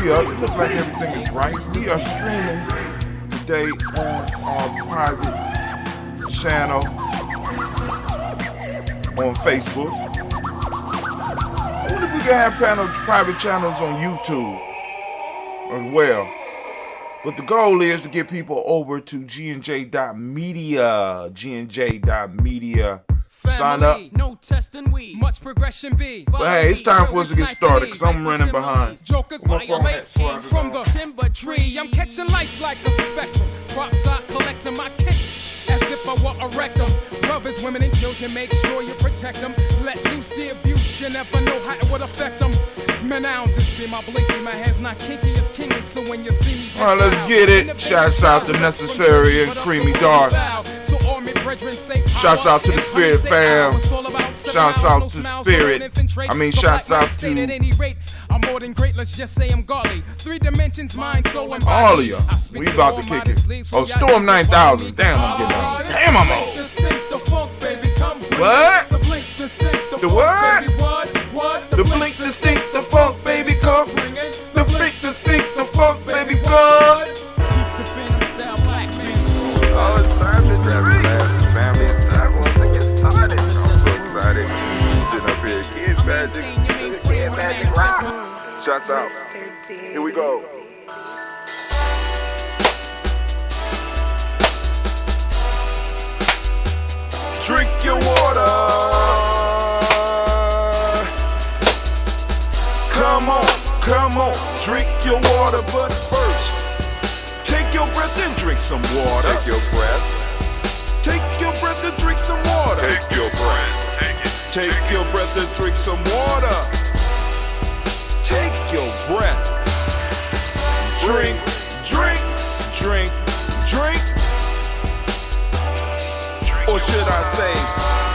We up. It looks like everything is right. We are streaming today on our private channel on Facebook. I wonder if we can have private channels on YouTube as well. But the goal is to get people over to gnj.media. gnj.media. Sign up. No testing weed. Much progression be. But hey, it's time for us to get started because I'm running behind. Jokers violate from the timber tree. I'm catching lights like a spectrum. Props I collect in my kick as if I were a rectum. Brothers, women, and children, make sure you protect them. Let loose the abuse, you never know how it would affect them. Man, I don't just be my blinky. My hand's not kinky, it's kinky. So when you see me, all right, let's get it. Shouts out to Necessary and Creamy Dark. Shouts out to the Spirit fam. Shouts out to Spirit. Shouts out to I'm more than great, let's just say I'm godly. 3 dimensions, mind, soul, and body. all of you. We about to kick it. Oh, Storm 9000. Damn, I'm getting old. Damn, I'm old. What? The what? The blink distinct, the funk, baby, come. The freak distinct, the funk, baby, come. Oh, it's time to relax. Family, it's time once to get started. I'm so excited. Sitting up here, kids magic. Kids magic rock. Shots out. Here we go. Drink your water. Come on, drink your water, but first, take your breath and drink some water. Take your breath. Take your breath and drink some water. Take your breath. Take your breath and drink some water. Take your breath. Drink. Or should I say,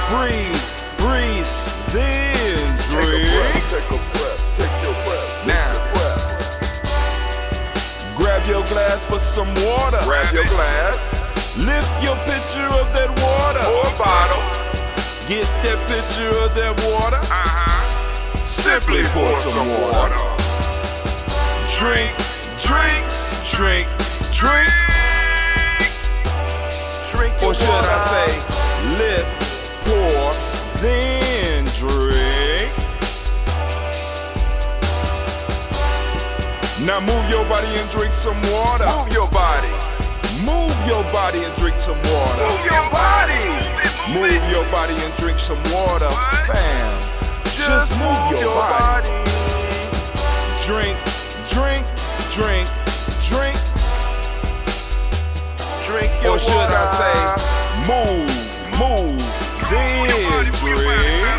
breathe, then drink. Take a breath. Now, grab your glass for some water. Grab your glass. Lift your pitcher of that water. Or a bottle. Get that pitcher of that water. Simply pour some water. Drink. Or should I say, lift, pour, then drink. Now move your body and drink some water. Move your body. Move your body and drink some water. Move your body. Move your body and drink some water. Bam. Just move your body. Drink. Drink your or should water. I say, move, then drink.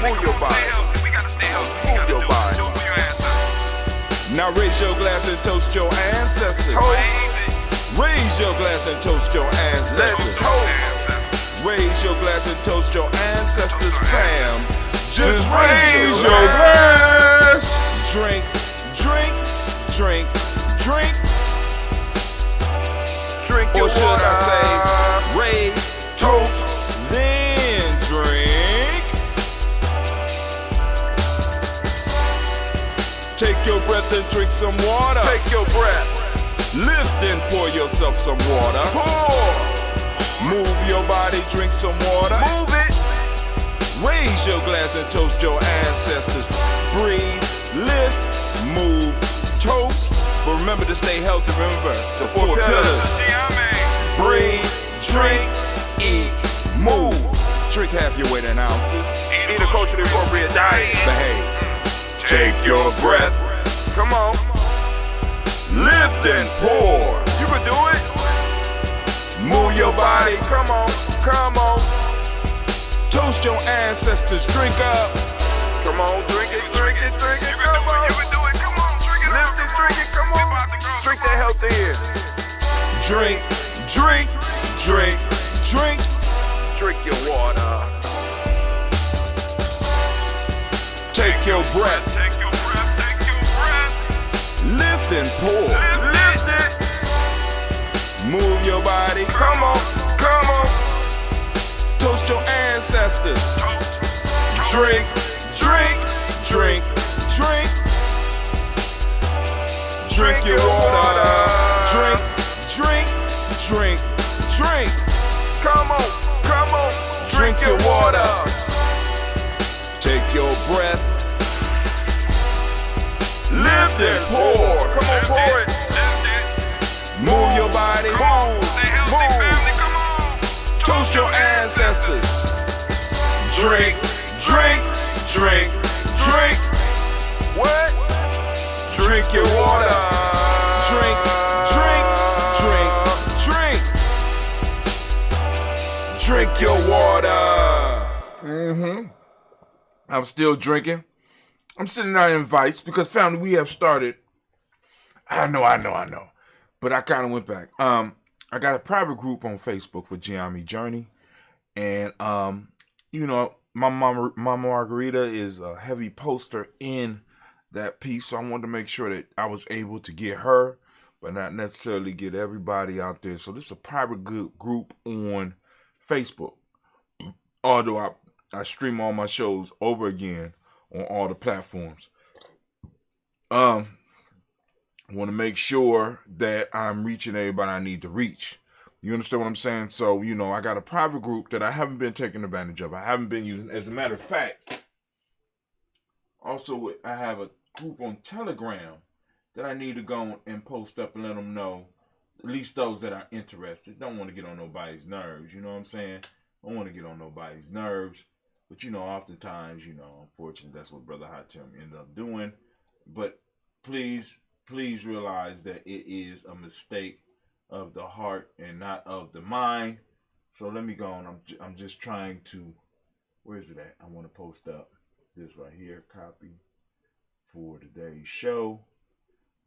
Move your body. Move your body. Now raise your glass and toast your ancestors. Raise your glass and toast your ancestors. Let's toast. Raise your glass and toast your ancestors, fam. Just raise your glass. Drink. Drink your Or should water. I say, raise, toast, then drink. Take your breath and drink some water. Take your breath. Lift and pour yourself some water. Pour. Move your body, drink some water. Move it. Raise your glass and toast your ancestors. Breathe, lift, move, toast. But remember to stay healthy. Remember the 4 pillars. Breathe, drink, eat, move. Drink half your weight in ounces. Eat a culturally appropriate diet. Behave. Take your breath. Come on. Lift and pour. You can do it. Move your body. Come on. Toast your ancestors. Drink up. Come on. Drink it. Come on. You can do it. Come on. Drink it. Lift it. Drink it. Come on. Drink that health in. Drink. Drink your water. Take your breath. Lift and pour. Lift it. Move your body. Come on. Toast your ancestors. Drink. Drink your water. Drink, drink, drink, drink. Come on, come on. Drink your water. Take your breath. Lift and pour. Come on, pour it. Move your body. Move. Toast your ancestors. Drink, drink, drink, drink. What? Drink your water. Drink, drink, drink, drink. Drink your water. I'm still drinking. I'm sending out invites because, family, we have started. I know. But I kind of went back. I got a private group on Facebook for Gianni Journey. And, you know, my mama Margarita is a heavy poster in that piece. So I wanted to make sure that I was able to get her, but not necessarily get everybody out there. So this is a private group on Facebook. Although I stream all my shows over again on all the platforms. I want to make sure that I'm reaching everybody I need to reach. You understand what I'm saying? So, you know, I got a private group that I haven't been taking advantage of. I haven't been using. As a matter of fact, also I have a group on Telegram that I need to go and post up and let them know, at least those that are interested. Don't want to get on nobody's nerves, you know what I'm saying? Don't want to get on nobody's nerves. But, you know, oftentimes, you know, unfortunately, that's what Brother Hatem ended up doing. But please realize that it is a mistake of the heart and not of the mind. So let me go on. I'm just trying to, where is it at? I want to post up this right here, copy for today's show,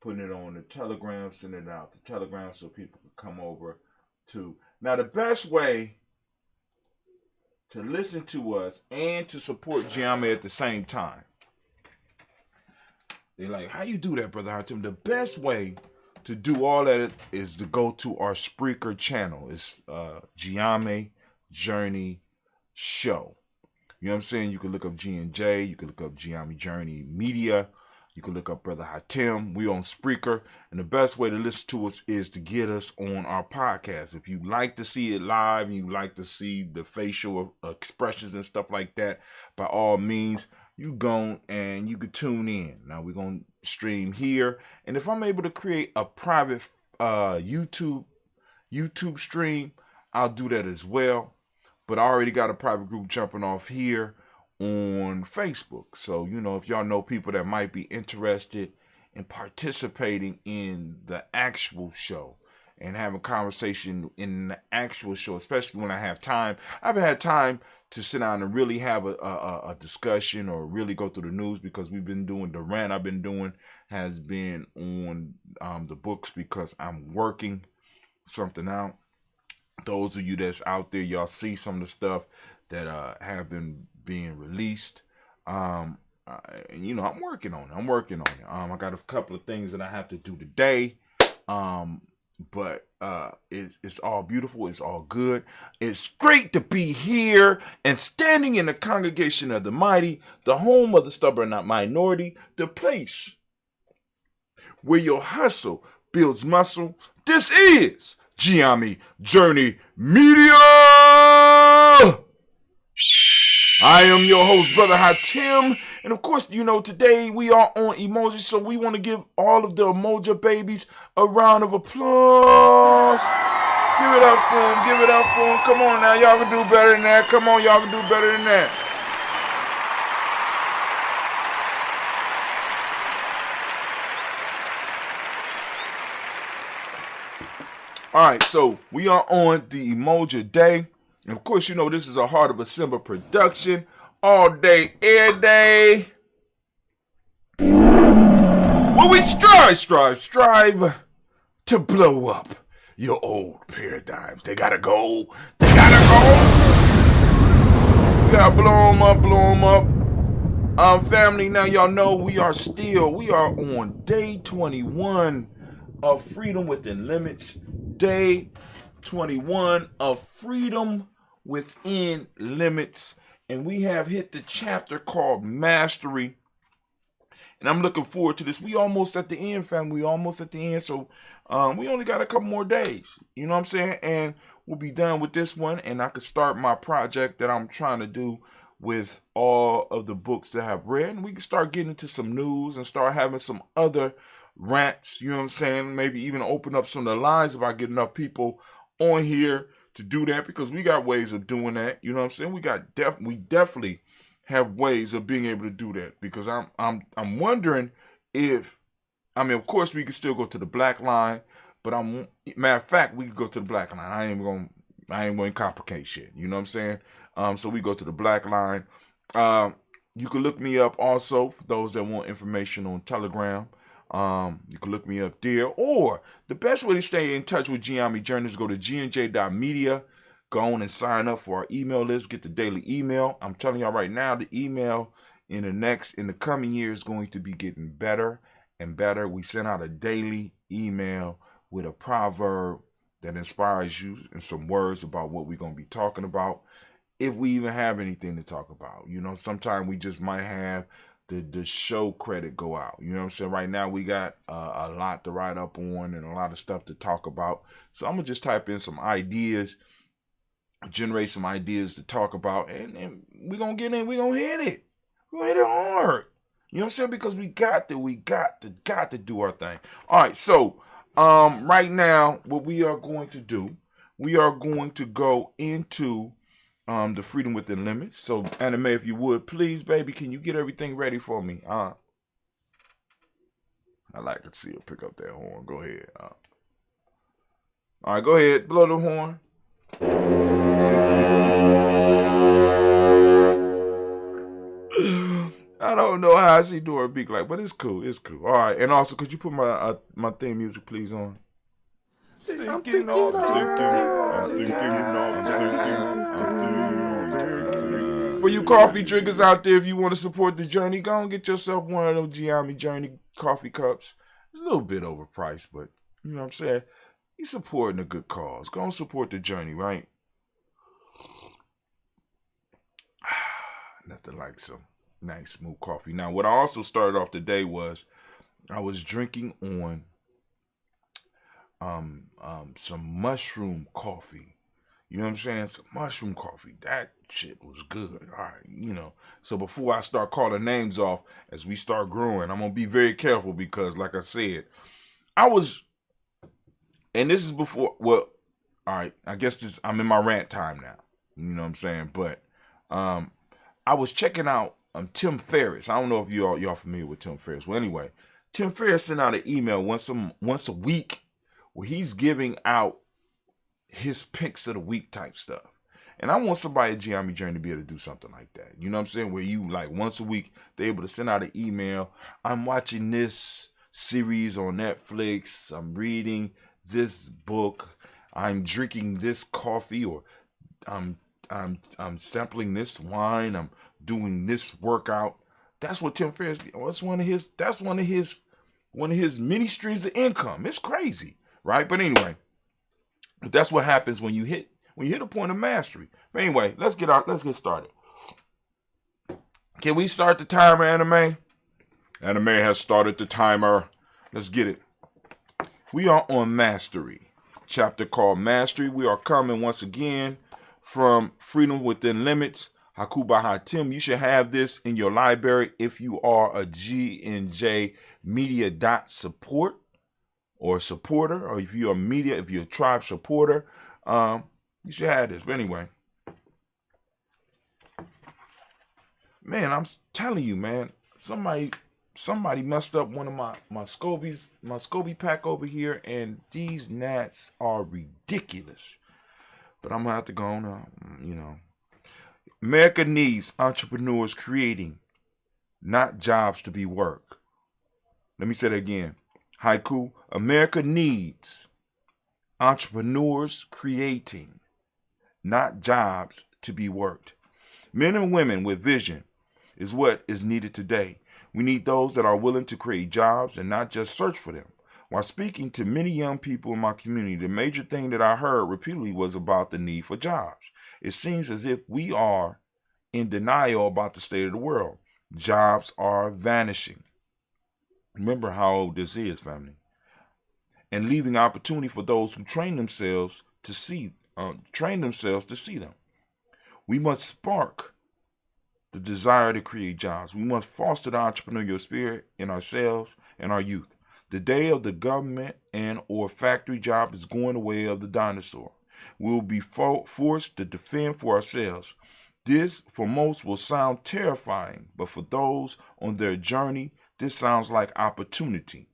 putting it on the Telegram, sending it out to Telegram so people can come over to. Now, the best way to listen to us and to support Gianni at the same time. They're like, how you do that, Brother Hatem? The best way to do all that is to go to our Spreaker channel. It's Gianni Journey Show. You know what I'm saying? You can look up G&J. You can look up Gianni Journey Media. You can look up Brother Hatem. We on Spreaker. And the best way to listen to us is to get us on our podcast. If you like to see it live and you like to see the facial expressions and stuff like that, by all means, you go and you can tune in. Now we're going to stream here. And if I'm able to create a private YouTube stream, I'll do that as well. But I already got a private group jumping off here on Facebook. So, you know, if y'all know people that might be interested in participating in the actual show and having conversation in the actual show, especially when I have time. I haven't had time to sit down and really have a discussion or really go through the news because we've been doing the rant I've been doing has been on the books because I'm working something out. Those of you that's out there, y'all see some of the stuff that have been being released. And, you know, I'm working on it. I got a couple of things that I have to do today. But it's all beautiful. It's all good. It's great to be here and standing in the congregation of the mighty, the home of the stubborn not minority, the place where your hustle builds muscle. This is Gianni Journey Media. I am your host, Brother Hatem. And of course, you know, today we are on Umoja, so we want to give all of the Umoja babies a round of applause. Give it up for them. Give it up for them. Come on now. Y'all can do better than that. Come on, y'all can do better than that. All right, so we are on the Umoja Day. And of course, you know, this is a Heart of December production. All day, every day. Well, we strive to blow up your old paradigms. They gotta go. We gotta blow them up. Family, now y'all know we are on day 21 of Freedom Within Limits. Day 21 of Freedom Within Limits. And we have hit the chapter called Mastery. And I'm looking forward to this. We almost at the end, family. We almost at the end. So we only got a couple more days. You know what I'm saying? And we'll be done with this one. And I could start my project that I'm trying to do with all of the books that I've read. And we can start getting into some news and start having some other rants. You know what I'm saying? Maybe even open up some of the lines if I get enough people on here to do that, because we got ways of doing that. You know what I'm saying? We definitely have ways of being able to do that, because I'm wondering if, I mean, of course we can still go to the black line, but matter of fact, we can go to the black line. I ain't going to complicate shit. You know what I'm saying? So we go to the black line. You can look me up also for those that want information on Telegram. You can look me up there, or the best way to stay in touch with Giami Journey is go to gnj.media. Go on and sign up for our email list. Get the daily email. I'm telling y'all right now, the email in the coming year is going to be getting better and better. We send out a daily email with a proverb that inspires you and some words about what we're going to be talking about, if we even have anything to talk about. You know, sometimes we just might have the show credit go out. You know what I'm saying? Right now we got a lot to write up on and a lot of stuff to talk about. So I'm going to just type in some ideas, generate some ideas to talk about, and we're going to get in, we're going to hit it. We're going to hit it hard. You know what I'm saying? Because we got to do our thing. All right, so right now, what we are going to do, we are going to go into the Freedom Within Limits. So, Anime, if you would, please, baby, can you get everything ready for me? I like to see her pick up that horn. Go ahead. All right, go ahead. Blow the horn. I don't know how she do her beak like, but it's cool. It's cool. All right, and also, could you put my theme music, please, on? For you coffee drinkers out there, if you want to support the journey, go and get yourself one of those Giami Journey coffee cups. It's a little bit overpriced, but you know what I'm saying? You're supporting a good cause. Go and support the journey, right? Nothing like some nice smooth coffee. Now, what I also started off today was I was drinking on some mushroom coffee. You know what I'm saying? Some mushroom coffee. That shit was good. All right, you know. So before I start calling names off, as we start growing, I'm going to be very careful, because like I said, and this is before, well, all right, I guess I'm in my rant time now. You know what I'm saying? But I was checking out Tim Ferriss. I don't know if y'all familiar with Tim Ferriss. Well, anyway, Tim Ferriss sent out an email once a week where he's giving out his picks of the week type stuff. And I want somebody at Giami Journey to be able to do something like that. You know what I'm saying? Where you, like, once a week, they're able to send out an email. I'm watching this series on Netflix. I'm reading this book. I'm drinking this coffee, or I'm sampling this wine. I'm doing this workout. That's what Tim Ferriss. That's one of his many streams of income. It's crazy, right? But anyway, that's what happens when you hit a point of mastery. But anyway, let's get started. Can we start the timer, Anime? Anime has started the timer. Let's get it. We are on Mastery, chapter called Mastery. We are coming once again from Freedom Within Limits, Hakuba Hatim. You should have this in your library if you are a GNJ Media support or supporter, or if you're a tribe supporter, you should have this. But anyway, man, I'm telling you, man, somebody messed up one of my Scobie pack over here, and these gnats are ridiculous. But I'm gonna have to go on, you know. America needs entrepreneurs creating, not jobs to be work. Let me say that again. Haiku. America needs entrepreneurs creating, not jobs to be worked. Men and women with vision is what is needed today. We need those that are willing to create jobs and not just search for them. While speaking to many young people in my community, the major thing that I heard repeatedly was about the need for jobs. It seems as if we are in denial about the state of the world. Jobs are vanishing. Remember how old this is, family. And leaving opportunity for those who train themselves to see them. We must spark the desire to create jobs. We must foster the entrepreneurial spirit in ourselves and our youth. The day of the government and or factory job is going the way of the dinosaur. We will be forced to defend for ourselves. This, for most, will sound terrifying, but for those on their journey, this sounds like opportunity.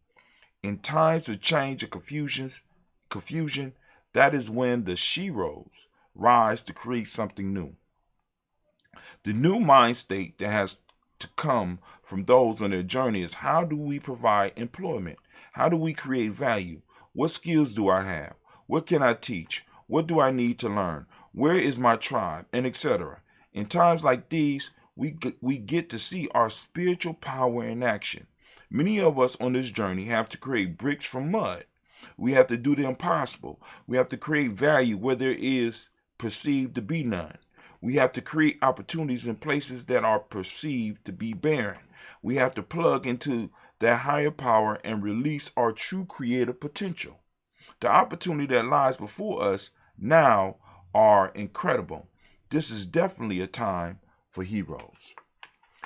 In times of change and confusion, that is when the sheroes rise to create something new. The new mind state that has to come from those on their journey is, how do we provide employment? How do we create value? What skills do I have? What can I teach? What do I need to learn? Where is my tribe? And etc. In times like these, we get to see our spiritual power in action. Many of us on this journey have to create bricks from mud. We have to do the impossible. We have to create value where there is perceived to be none. We have to create opportunities in places that are perceived to be barren. We have to plug into that higher power and release our true creative potential. The opportunity that lies before us now are incredible. This is definitely a time for heroes.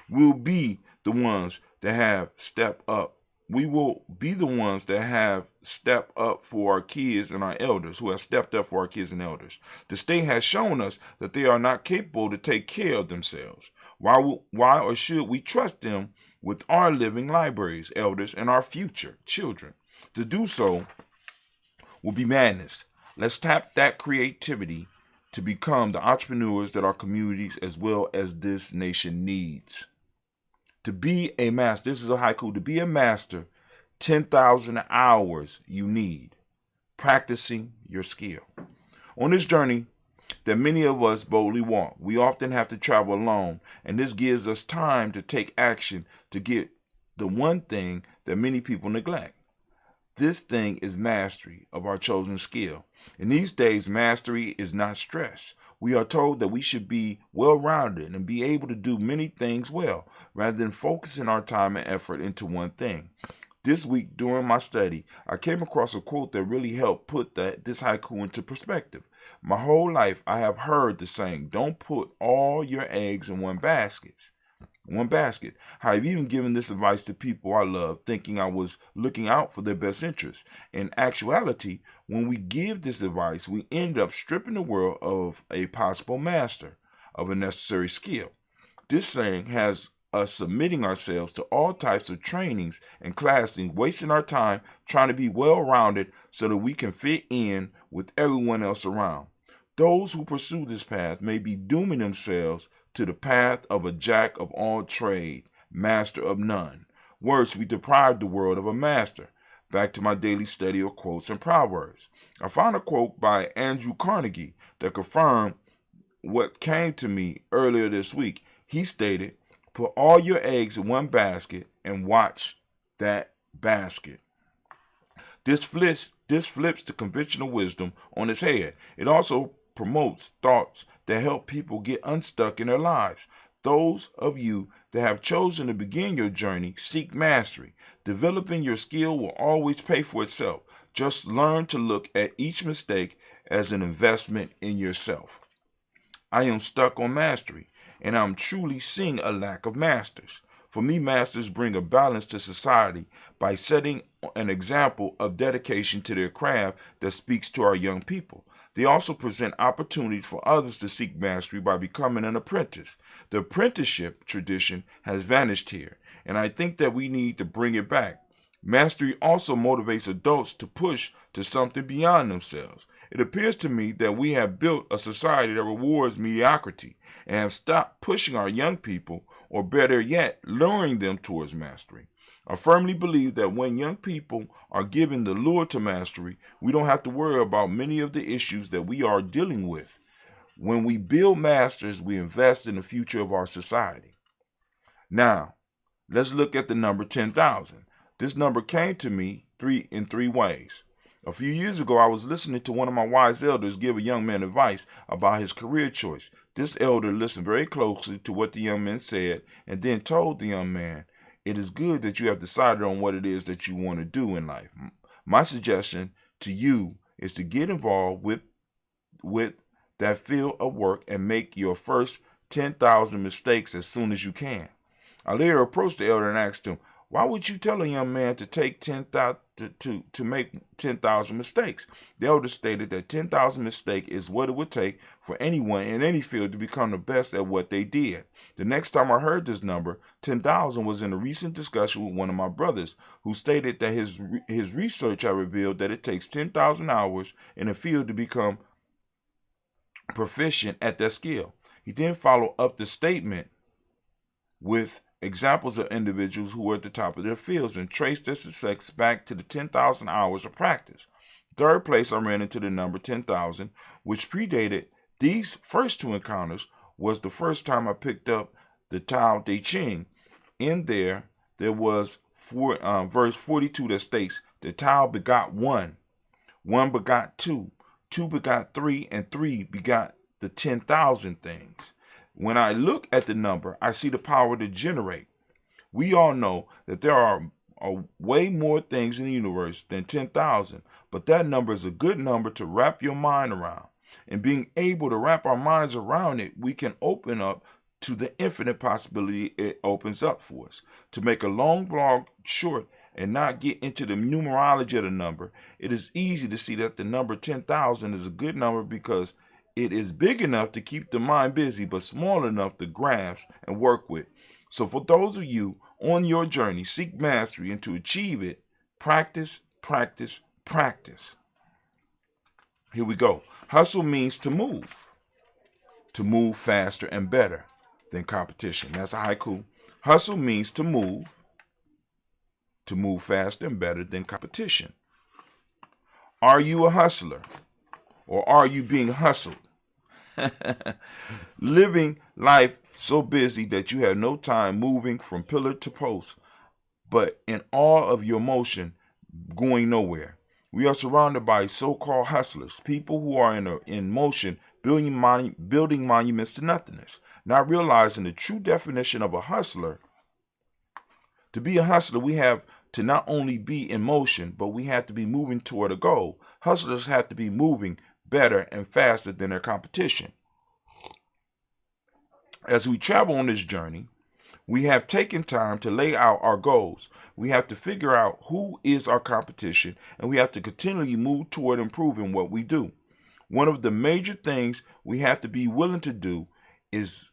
We'll be the ones that have stepped up. We will be the ones that have stepped up for our kids and our elders, who have stepped up for our kids and elders. The state has shown us that they are not capable to take care of themselves. Why or should we trust them with our living libraries, elders, and our future children? To do so will be madness. Let's tap that creativity to become the entrepreneurs that our communities as well as this nation needs. To be a master, this is a haiku, to be a master, 10,000 hours you need practicing your skill. On this journey that many of us boldly walk, we often have to travel alone, and this gives us time to take action to get the one thing that many people neglect. This thing is mastery of our chosen skill. In these days, mastery is not stress. We are told that we should be well-rounded and be able to do many things well, rather than focusing our time and effort into one thing. This week, during my study, I came across a quote that really helped put this haiku into perspective. My whole life, I have heard the saying, don't put all your eggs in one basket. I've even given this advice to people I love, thinking I was looking out for their best interests. In actuality, when we give this advice, we end up stripping the world of a possible master of a necessary skill. This saying has us submitting ourselves to all types of trainings and classes, wasting our time trying to be well-rounded so that we can fit in with everyone else around. Those who pursue this path may be dooming themselves to the path of a jack of all trade, master of none. Worse, we deprive the world of a master. Back to my daily study of quotes and proverbs. I found a quote by Andrew Carnegie that confirmed what came to me earlier this week. He stated, put all your eggs in one basket and watch that basket. This flips the conventional wisdom on its head. It also promotes thoughts that help people get unstuck in their lives. Those of you that have chosen to begin your journey, seek mastery. Developing your skill will always pay for itself. Just learn to look at each mistake as an investment in yourself. I am stuck on mastery, and I'm truly seeing a lack of masters. For me, masters bring a balance to society by setting an example of dedication to their craft that speaks to our young people. They also present opportunities for others to seek mastery by becoming an apprentice. The apprenticeship tradition has vanished here, and I think that we need to bring it back. Mastery also motivates adults to push to something beyond themselves. It appears to me that we have built a society that rewards mediocrity and have stopped pushing our young people, or better yet, luring them towards mastery. I firmly believe that when young people are given the lure to mastery, we don't have to worry about many of the issues that we are dealing with. When we build masters, we invest in the future of our society. Now, let's look at the number 10,000. This number came to me in three ways. A few years ago, I was listening to one of my wise elders give a young man advice about his career choice. This elder listened very closely to what the young man said and then told the young man, it is good that you have decided on what it is that you want to do in life. My suggestion to you is to get involved with that field of work and make your first 10,000 mistakes as soon as you can. I later approached the elder and asked him, why would you tell a young man to take 10,000 to make 10,000 mistakes? The elder stated that 10,000 mistakes is what it would take for anyone in any field to become the best at what they did. The next time I heard this number, 10,000, was in a recent discussion with one of my brothers, who stated that his research had revealed that it takes 10,000 hours in a field to become proficient at that skill. He then followed up the statement with examples of individuals who were at the top of their fields and traced their success back to the 10,000 hours of practice. Third place, I ran into the number 10,000, which predated these first two encounters, was the first time I picked up the Tao Te Ching. In there was verse 42 that states, the Tao begot one, one begot two, two begot three, and three begot the 10,000 things. When I look at the number, I see the power to generate. We all know that there are way more things in the universe than 10,000, but that number is a good number to wrap your mind around. And being able to wrap our minds around it, we can open up to the infinite possibility it opens up for us. To make a long blog short and not get into the numerology of the number, it is easy to see that the number 10,000 is a good number because it is big enough to keep the mind busy, but small enough to grasp and work with. So for those of you on your journey, seek mastery, and to achieve it, practice, practice, practice. Here we go. Hustle means to move faster and better than competition. That's a haiku. Hustle means to move faster and better than competition. Are you a hustler? Or are you being hustled? Living life so busy that you have no time moving from pillar to post, but in all of your motion going nowhere. We are surrounded by so-called hustlers, people who are in motion building monuments to nothingness, not realizing the true definition of a hustler. To be a hustler, we have to not only be in motion, but we have to be moving toward a goal. Hustlers have to be moving better and faster than their competition. As we travel on this journey, we have taken time to lay out our goals. We have to figure out who is our competition, and we have to continually move toward improving what we do. One of the major things we have to be willing to do is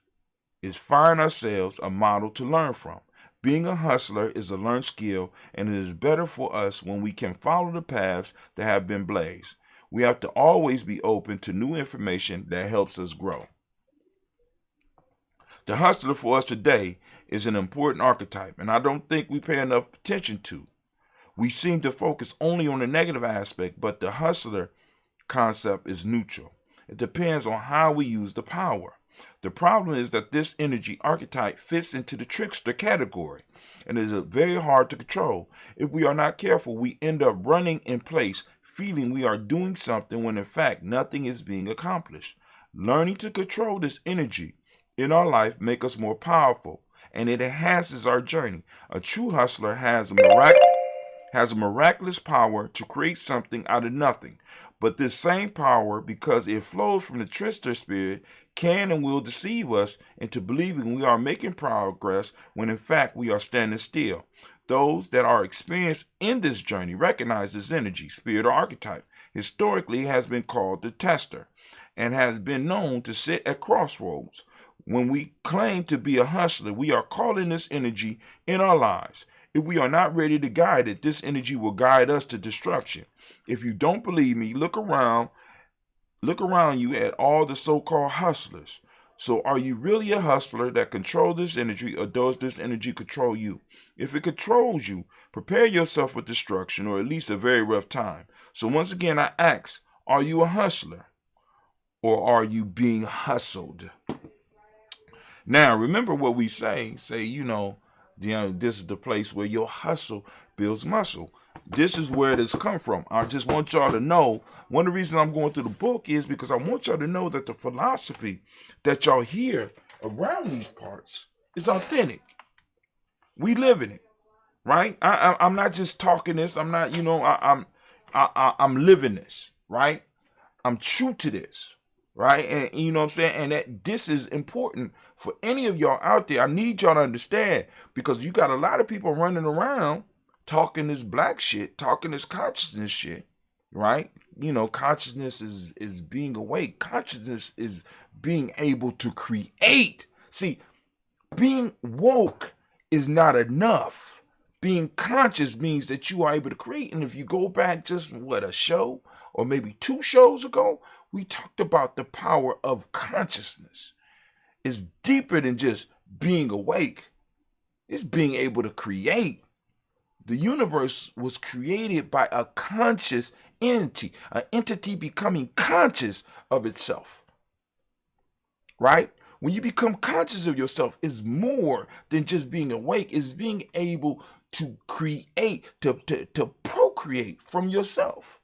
find ourselves a model to learn from. Being a hustler is a learned skill, and it is better for us when we can follow the paths that have been blazed. We have to always be open to new information that helps us grow. The hustler for us today is an important archetype, and I don't think we pay enough attention to. We seem to focus only on the negative aspect, but the hustler concept is neutral. It depends on how we use the power. The problem is that this energy archetype fits into the trickster category and is very hard to control. If we are not careful, we end up running in place, feeling we are doing something when in fact nothing is being accomplished. Learning to control this energy in our life makes us more powerful, and it enhances our journey. A true hustler has a miraculous power to create something out of nothing. But this same power, because it flows from the trickster spirit, can and will deceive us into believing we are making progress when in fact we are standing still. Those that are experienced in this journey recognize this energy, spirit, or archetype. Historically, it has been called the tester and has been known to sit at crossroads. When we claim to be a hustler, we are calling this energy in our lives. If we are not ready to guide it, this energy will guide us to destruction. If you don't believe me, look around you at all the so-called hustlers. So are you really a hustler that controls this energy, or does this energy control you? If it controls you, prepare yourself for destruction, or at least a very rough time. So once again, I ask, are you a hustler, or are you being hustled? Now, remember what we say, this is the place where your hustle builds muscle. This is where it has come from. I just want y'all to know, one of the reasons I'm going through the book is because I want y'all to know that the philosophy that y'all hear around these parts is authentic. We live in it, right? I'm not just talking this. I'm not, I'm living this, right? I'm true to this, right? And you know what I'm saying? And that this is important for any of y'all out there. I need y'all to understand, because you got a lot of people running around talking this black shit, talking this consciousness shit, right? Consciousness is being awake. Consciousness is being able to create. See, being woke is not enough. Being conscious means that you are able to create. And if you go back just, a show or maybe 2 shows ago, we talked about the power of consciousness. It's deeper than just being awake. It's being able to create. The universe was created by a conscious entity, an entity becoming conscious of itself, right? When you become conscious of yourself, it's more than just being awake. It's being able to create, to procreate from yourself.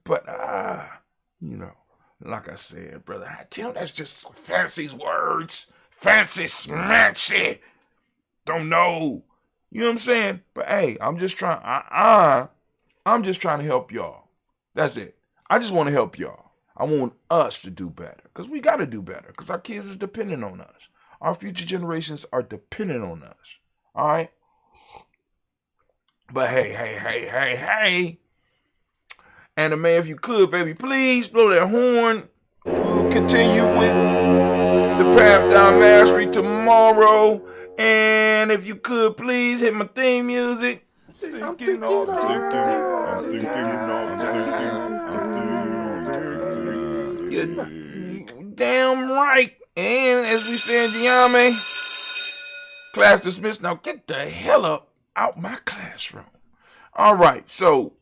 But, like I said, brother, Tim, that's just fancy words. Fancy smacksy. Don't know. You know what I'm saying? But hey, I'm just trying to help y'all. That's it. I just want to help y'all. I want us to do better, because we got to do better, because our kids is dependent on us. Our future generations are dependent on us. All right? But hey. Anime, if you could, baby, please blow that horn. We'll continue with the Path Down Mastery tomorrow. And if you could, please hit my theme music. I'm thinking all the time. You're damn right. And as we say in Giame, class dismissed. Now get the hell up out my classroom. All right, so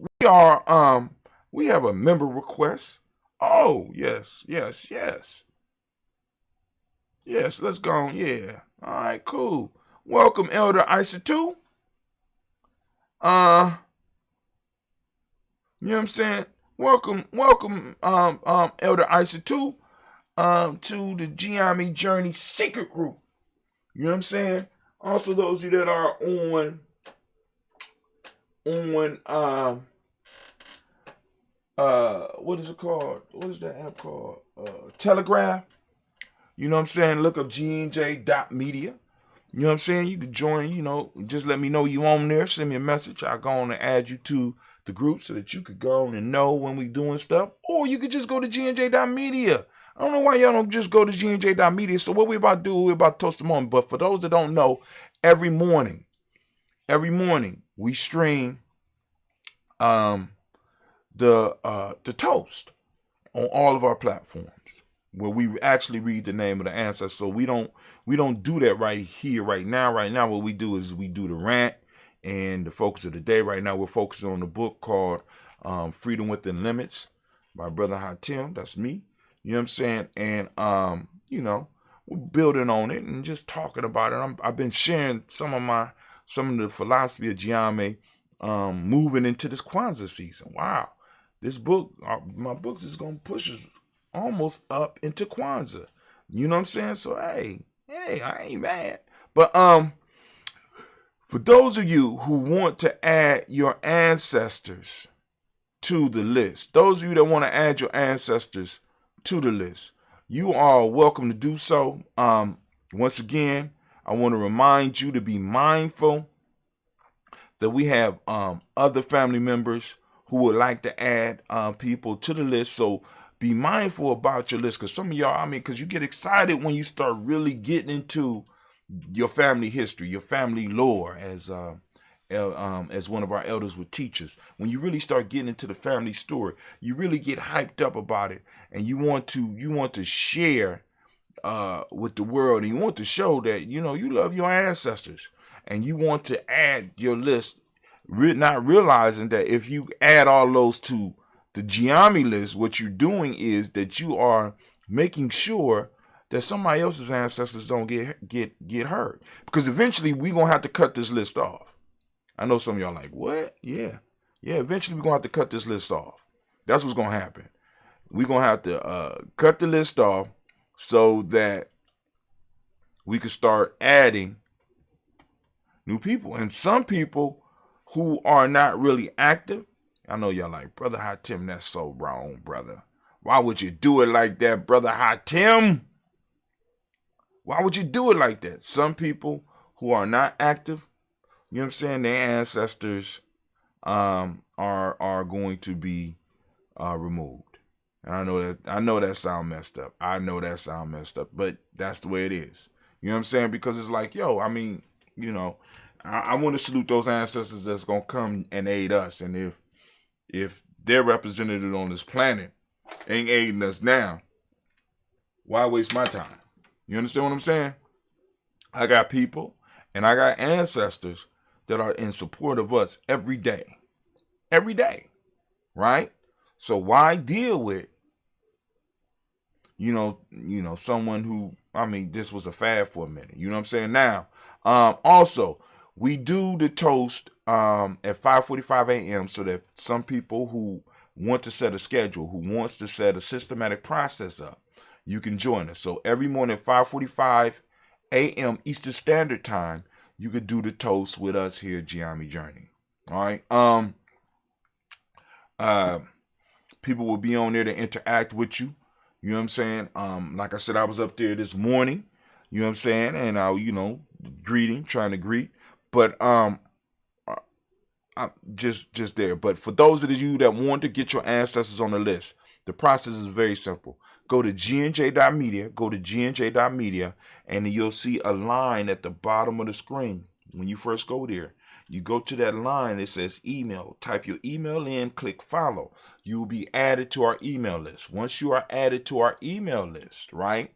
we have a member request. Oh, yes. Yes, let's go on. Yeah. All right, cool. Welcome, Elder Isa 2. You know what I'm saying? Welcome, Elder Isa 2, to the Giami Journey Secret Group. You know what I'm saying? Also, those of you that are on what is it called? What is that app called? Telegraph. You know what I'm saying? Look up gnj.media. You know what I'm saying? You can join, just let me know you on there. Send me a message. I'll go on and add you to the group so that you could go on and know when we doing stuff. Or you could just go to gnj.media. I don't know why y'all don't just go to gnj.media. So what we about to do, we're about to toast the morning. But for those that don't know, every morning, we stream the toast on all of our platforms, where we actually read the name of the ancestor. So we don't do that right here, right now. Right now, what we do is we do the rant and the focus of the day. Right now, we're focusing on the book called Freedom Within Limits by Brother Hatim. That's me. You know what I'm saying? And we're building on it and just talking about it. I've been sharing some of the philosophy of Giame, moving into this Kwanzaa season. Wow, this book, my books is gonna push us almost up into Kwanzaa. You know what I'm saying? So hey, I ain't mad. But for those of you who want to add your ancestors to the list, those of you that want to add your ancestors to the list, you are welcome to do so. Once again, I want to remind you to be mindful that we have other family members who would like to add people to the list. So be mindful about your list, because some of y'all, because you get excited when you start really getting into your family history, your family lore, as one of our elders would teach us. When you really start getting into the family story, you really get hyped up about it, and you want to share with the world, and you want to show that you love your ancestors, and you want to add your list, not realizing that if you add all those to the Giami list, what you're doing is that you are making sure that somebody else's ancestors don't get hurt. Because eventually we're going to have to cut this list off. I know some of y'all like, what? Yeah, eventually we're going to have to cut this list off. That's what's going to happen. We're going to have to cut the list off so that we can start adding New people. And some people who are not really active, I know y'all like, Brother Hot Tim, that's so wrong, brother. Why would you do it like that, Brother Hot Tim? Why would you do it like that? Some people who are not active, you know what I'm saying, their ancestors are going to be removed. And I know that sound messed up. But that's the way it is. You know what I'm saying? Because it's like, yo, I mean, you know, I want to salute those ancestors that's gonna come and aid us. And if their representative on this planet ain't aiding us now, why waste my time? You understand what I'm saying? I got people and I got ancestors that are in support of us every day. Every day. Right? So why deal with, you know, someone who, I mean, this was a fad for a minute. You know what I'm saying? Now, also, we do the toast at 5:45 a.m. so that some people who want to set a schedule, who wants to set a systematic process up, you can join us. So every morning at 5:45 a.m. Eastern Standard Time, you could do the toast with us here at Giami Journey. All right. People will be on there to interact with you. You know what I'm saying? Like I said, I was up there this morning. You know what I'm saying? And I, you know, trying to greet. But I'm just there. But for those of you that want to get your ancestors on the list, the process is very simple. Go to gnj.media, and you'll see a line at the bottom of the screen. When you first go there, you go to that line, it says email. Type your email in, click follow. You will be added to our email list. Once you are added to our email list, right?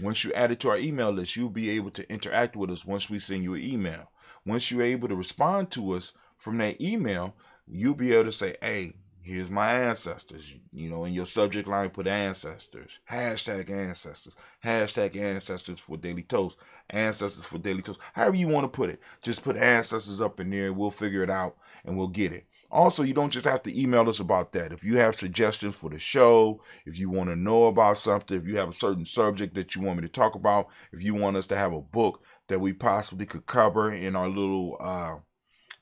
Once you're added to our email list, you'll be able to interact with us once we send you an email. Once you're able to respond to us from that email, you'll be able to say, hey, here's my ancestors. You know, in your subject line, put ancestors. Hashtag ancestors. Hashtag ancestors for Daily Toast. Ancestors for Daily Toast. However you want to put it. Just put ancestors up in there and we'll figure it out and we'll get it. Also, you don't just have to email us about that. If you have suggestions for the show, if you want to know about something, if you have a certain subject that you want me to talk about, if you want us to have a book that we possibly could cover in our little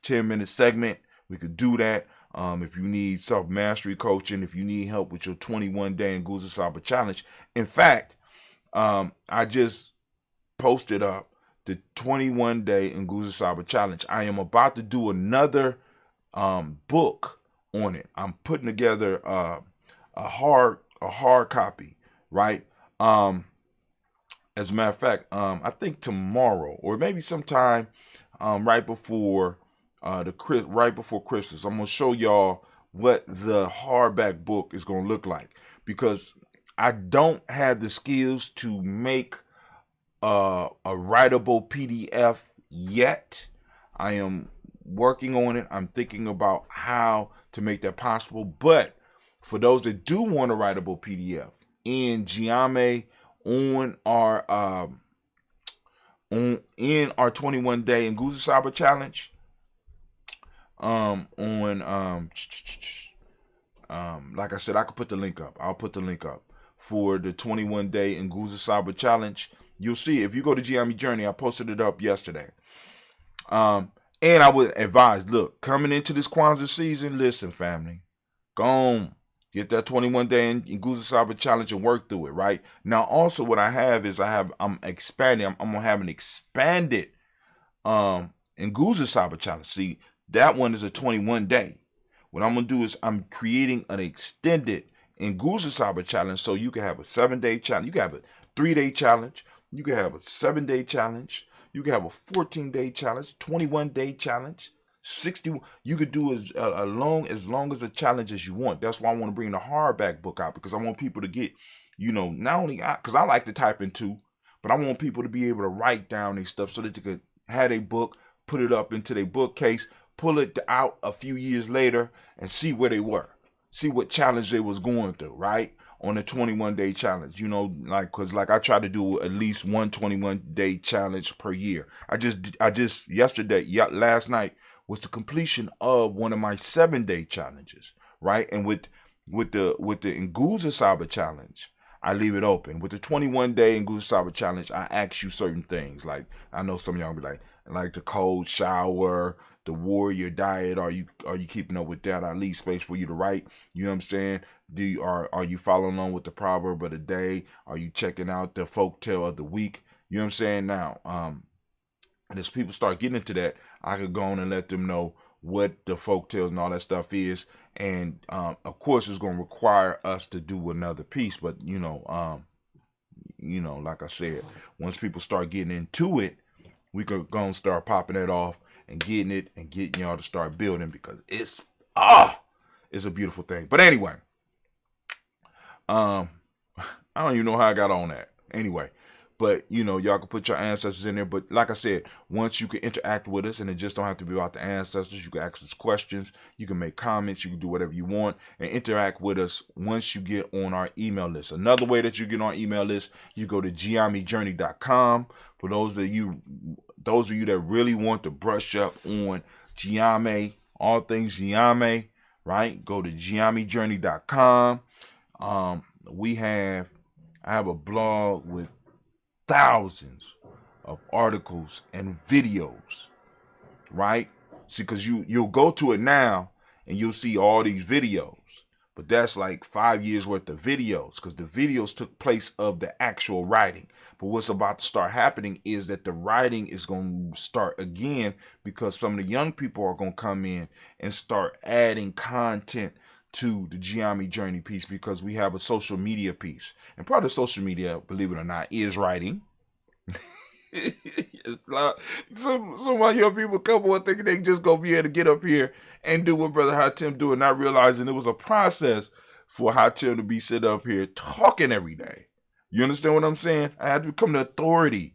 10-minute segment, we could do that. If you need self-mastery coaching, if you need help with your 21-day Nguzo Saba challenge. In fact, I just posted up the 21-day Nguzo Saba challenge. I am about to do another book on it. I'm putting together a hard copy, right? As a matter of fact, I think tomorrow or maybe sometime right before Christmas, I'm gonna show y'all what the hardback book is gonna look like, because I don't have the skills to make a writable PDF yet. I am working on it. I'm thinking about how to make that possible. But for those that do want a writable PDF in Giame on our 21-day Nguzo Saba challenge, like I said, I could put the link up. I'll put the link up for the 21-day Nguzo Saba challenge. You'll see if you go to Giami Journey. I posted it up yesterday. And I would advise, look, coming into this Kwanzaa season, listen, family, go on, get that 21-day Nguzo Saba challenge and work through it, right? Now, also what I have is I'm expanding. I'm gonna have an expanded Nguzo Saba challenge. See, that one is a 21-day. What I'm gonna do is I'm creating an extended Nguzo Saba challenge, so you can have a 7-day challenge, you can have a 3-day challenge, you can have a 7-day challenge. You can have a 14-day challenge, 21-day challenge, 60. You could do as long as a challenge as you want. That's why I want to bring the hardback book out, because I want people to get, you know, not only because I like to type in too, but I want people to be able to write down their stuff so that they could have a book, put it up into their bookcase, pull it out a few years later, and see where they were, see what challenge they was going through, right? On a 21-day challenge, you know, because I try to do at least one 21-day challenge per year. Last night was the completion of one of my 7-day challenges, right? And with the Nguzo Saba challenge, I leave it open. With the 21-day Nguzo Saba challenge, I ask you certain things. Like, I know some of y'all be like the cold shower, the warrior diet. Are you keeping up with that? I leave space for you to write. You know what I'm saying? Are you following along with the proverb of the day? Are you checking out the folktale of the week? You know what I'm saying? Now, and as people start getting into that, I could go on and let them know what the folktales and all that stuff is. And of course, it's going to require us to do another piece. But like I said, once people start getting into it, we could go and start popping it off and getting y'all to start building, because it's a beautiful thing. But anyway, I don't even know how I got on that. Anyway. But, y'all can put your ancestors in there. But like I said, once you can interact with us, and it just don't have to be about the ancestors. You can ask us questions. You can make comments. You can do whatever you want and interact with us once you get on our email list. Another way that you get on our email list, you go to giamijourney.com. For those of you that really want to brush up on Giame, all things Giame, right? Go to giamijourney.com. I have a blog with thousands of articles and videos, right? See, because you'll go to it now and you'll see all these videos, but that's like 5 years worth of videos, because the videos took place of the actual writing. But what's about to start happening is that the writing is going to start again, because some of the young people are going to come in and start adding content to the Giami Journey piece, because we have a social media piece. And part of social media, believe it or not, is writing. Some of my young people come on thinking they just go be able to get up here and do what Brother Hatim do, and not realizing it was a process for Hatim to be sit up here talking every day. You understand what I'm saying? I had to become the authority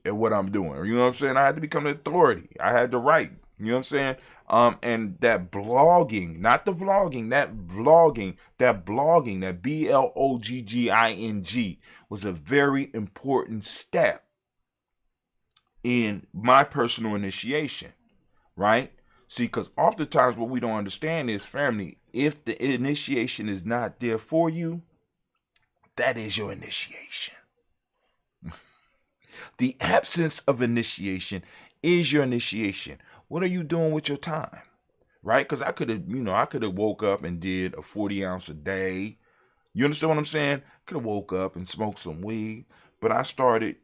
at what I'm doing. You know what I'm saying? I had to become the authority. I had to write. You know what I'm saying? And that blogging, not the vlogging, that blogging, that blogging was a very important step in my personal initiation, right? See, because oftentimes what we don't understand is, family, if the initiation is not there for you, that is your initiation. The absence of initiation is your initiation. What are you doing with your time? Right? Because I could have woke up and did a 40 ounce a day. You understand what I'm saying? Could have woke up and smoked some weed. But I started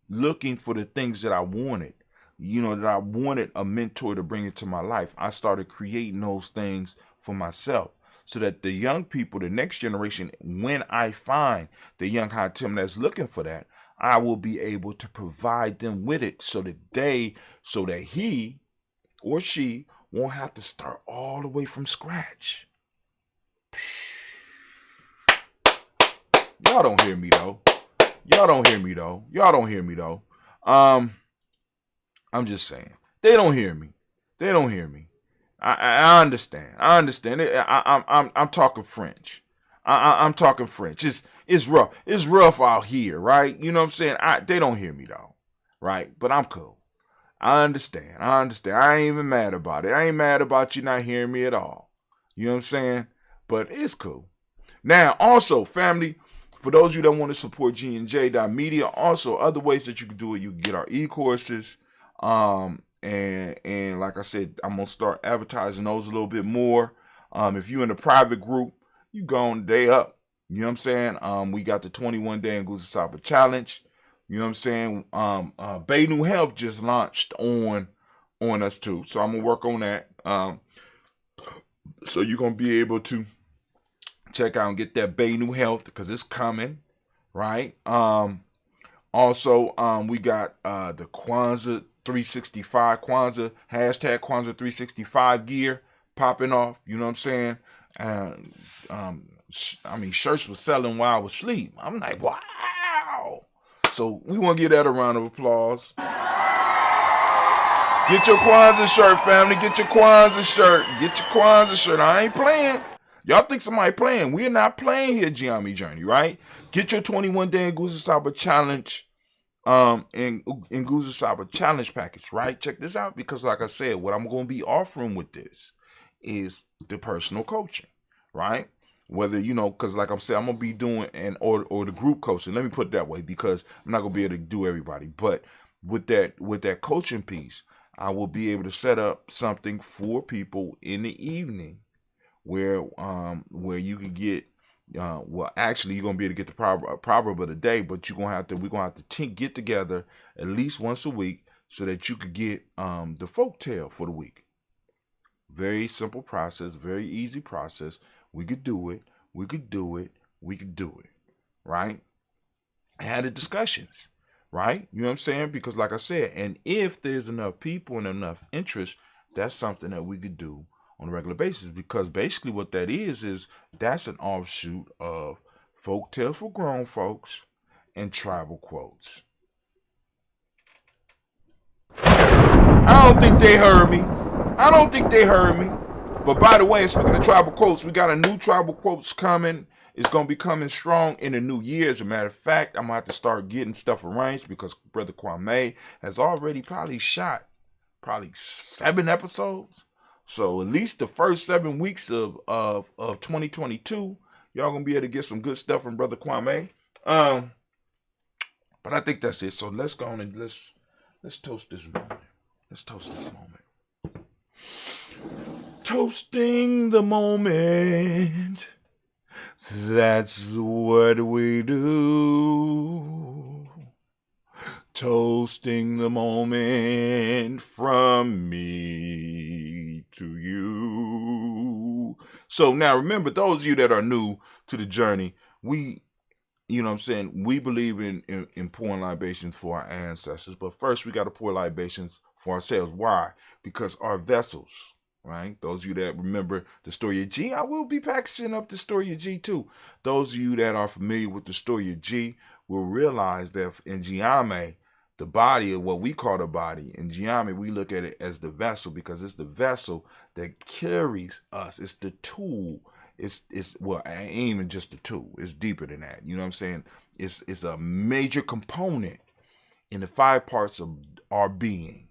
looking for the things that I wanted. That I wanted a mentor to bring into my life. I started creating those things for myself, so that the young people, the next generation, when I find the young Hatim that's looking for that, I will be able to provide them with it, so that he or she won't have to start all the way from scratch. Y'all don't hear me though. I'm just saying. They don't hear me. I understand. I'm talking French. I'm talking French. It's rough. It's rough out here, right? You know what I'm saying? They don't hear me though, right? But I'm cool. I understand. I ain't even mad about it. I ain't mad about you not hearing me at all. You know what I'm saying? But it's cool. Now, also, family, for those of you that want to support G&J.media, also other ways that you can do it. You can get our e-courses. And like I said, I'm going to start advertising those a little bit more. If you're in a private group, you go on day up. You know what I'm saying? We got the 21-day Nguzo Saba challenge. You know what I'm saying? Bay New Health just launched on us too. So I'm going to work on that. So you're going to be able to check out and get that Bay New Health, because it's coming, right? Also, we got the Kwanzaa 365, hashtag Kwanzaa 365 gear popping off. You know what I'm saying? Shirts was selling while I was asleep. I'm like, wow. So we want to give that a round of applause. Get your Kwanzaa shirt, family. Get your Kwanzaa shirt. I ain't playing. Y'all think somebody playing. We're not playing here, Giami Journey, right? Get your 21-day Nguzo Saba challenge, and Nguzo Saba challenge package, right? Check this out, because like I said, what I'm going to be offering with this is the personal coaching, right? Whether, because like I'm saying, I'm going to be doing or the group coaching. Let me put it that way, because I'm not going to be able to do everybody. But with that coaching piece, I will be able to set up something for people in the evening where you can get, actually you're going to be able to get the proverb of the day, but we're going to have to get together at least once a week so that you could get the folk tale for the week. Very simple process, very easy process. We could do it. Right? I had the discussions, right? You know what I'm saying? Because like I said, and if there's enough people and enough interest, that's something that we could do on a regular basis. Because basically what that is that's an offshoot of folk tales for grown folks and tribal quotes. I don't think they heard me. But by the way, speaking of tribal quotes, we got a new tribal quotes coming. It's going to be coming strong in the new year. As a matter of fact, I'm going to have to start getting stuff arranged because Brother Kwame has already probably shot 7 episodes. So at least the first 7 weeks of 2022, y'all going to be able to get some good stuff from Brother Kwame. But I think that's it. So let's go on and let's toast this moment. Toasting the moment. That's what we do. Toasting the moment from me to you. So now remember, those of you that are new to the journey, we believe in pouring libations for our ancestors. But first we got to pour libations for ourselves. Why? Because our vessels, right? Those of you that remember the story of G, I will be packaging up the story of G too. Those of you that are familiar with the story of G will realize that in Giame, the body, or what we call the body, in Giame, we look at it as the vessel because it's the vessel that carries us. It's the tool. It's ain't even just the tool. It's deeper than that. You know what I'm saying? It's a major component in the 5 parts of our being,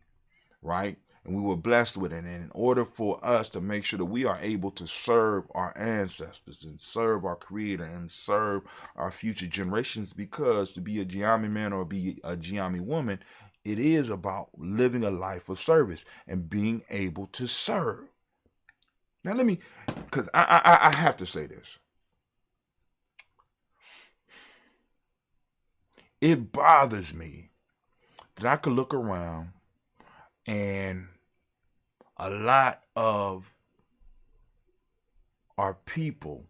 right? And we were blessed with it. And in order for us to make sure that we are able to serve our ancestors and serve our creator and serve our future generations, because to be a Giami man or be a Giami woman, it is about living a life of service and being able to serve. Now because I have to say this. It bothers me that I could look around and a lot of our people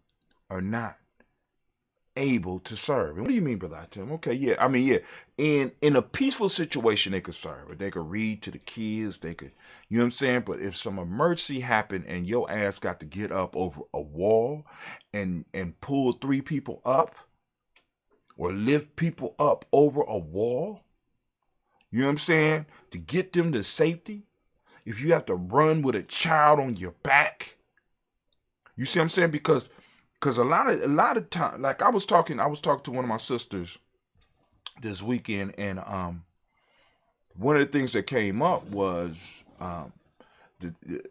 are not able to serve. And what do you mean by that, Tim? Okay, yeah. I mean, yeah. In a peaceful situation, they could serve. They could read to the kids. They could, you know what I'm saying? But if some emergency happened and your ass got to get up over a wall and pull 3 people up or lift people up over a wall, you know what I'm saying? To get them to safety. If you have to run with a child on your back, you see what I'm saying? Because a lot of time, like I was talking to one of my sisters this weekend, and one of the things that came up was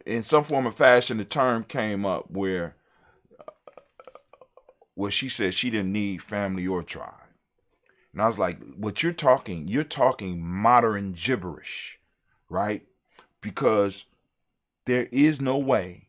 in some form of fashion, the term came up where she said she didn't need family or tribe. And I was like, what you're talking modern gibberish, right? Because there is no way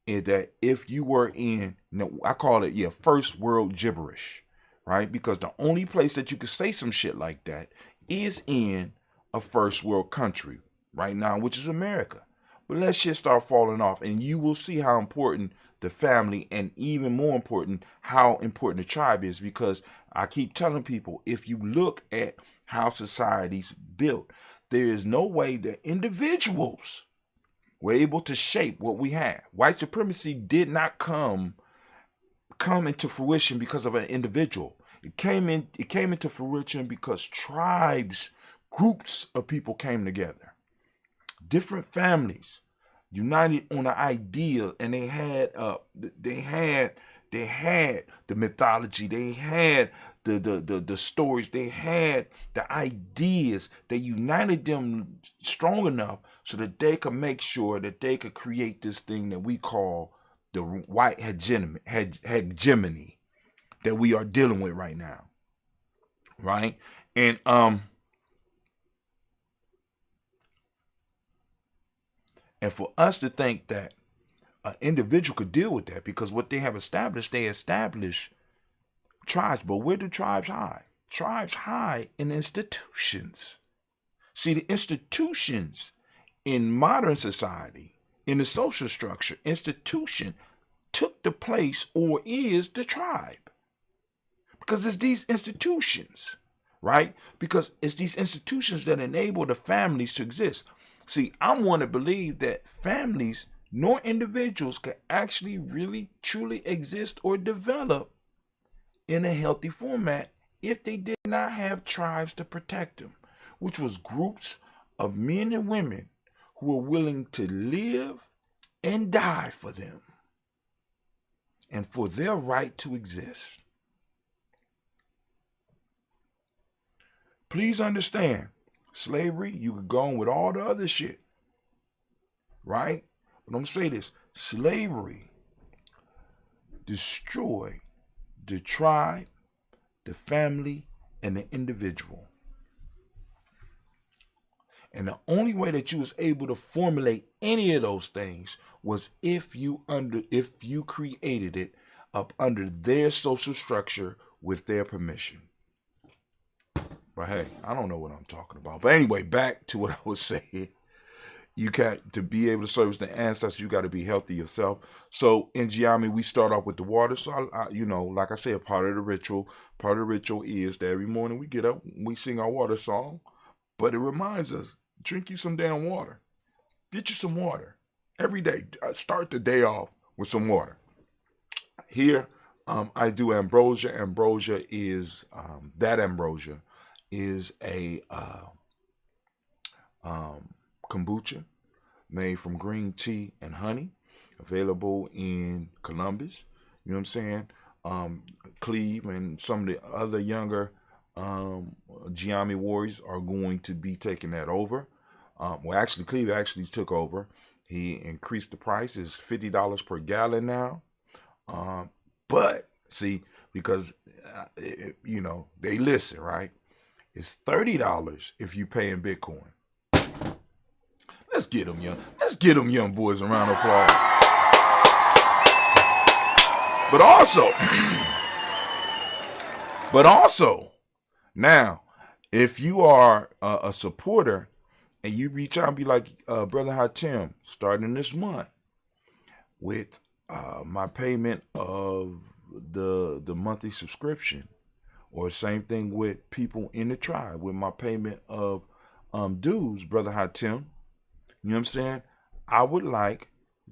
that if you were in, I call it, first world gibberish, right? Because the only place that you could say some shit like that is in a first world country right now, which is America. But let shit start falling off, and you will see how important the family, and even more important, how important the tribe is. Because I keep telling people, if you look at how society's built, there is no way that individuals were able to shape what we have. White supremacy did not come into fruition because of an individual. It came into fruition because tribes, groups of people came together. Different families united on an idea, and they had the mythology, they had the stories, they had the ideas. They united them strong enough so that they could make sure that they could create this thing that we call the white hegemony that we are dealing with right now, right? And for us to think that an individual could deal with that, because what they have established, they establish tribes. But where do tribes hide? Tribes hide in institutions. See, the institutions in modern society, in the social structure, institution took the place or is the tribe. Because it's these institutions, right? Because it's these institutions that enable the families to exist. See, I'm one to believe that families nor individuals can actually really truly exist or develop in a healthy format if they did not have tribes to protect them, which was groups of men and women who were willing to live and die for them and for their right to exist. Please understand, slavery, you could go on with all the other shit, right? But I'm going to say this, slavery destroyed the tribe, the family, and the individual. And the only way that you was able to formulate any of those things was if you created it up under their social structure with their permission. But hey, I don't know what I'm talking about. But anyway, back to what I was saying. You got to be able to service the ancestors. You got to be healthy yourself. So in Giami, we start off with the water. So I, like I said, part of the ritual is that every morning we get up, we sing our water song, but it reminds us, drink you some damn water. Get you some water every day. Start the day off with some water. Here, I do ambrosia. Ambrosia is a kombucha made from green tea and honey, available in Columbus. You know what I'm saying? Cleve and some of the other younger Giami warriors are going to be taking that over. Cleve actually took over. He increased the price. It's $50 per gallon now. But see, because they listen, right? It's $30 if you pay in Bitcoin. Let's get them young boys a round of applause. But also, now, if you are a supporter and you reach out and be like, Brother Hatim, starting this month with my payment of the monthly subscription, or same thing with people in the tribe with my payment of dues, Brother Hatim. You know what I'm saying? I would like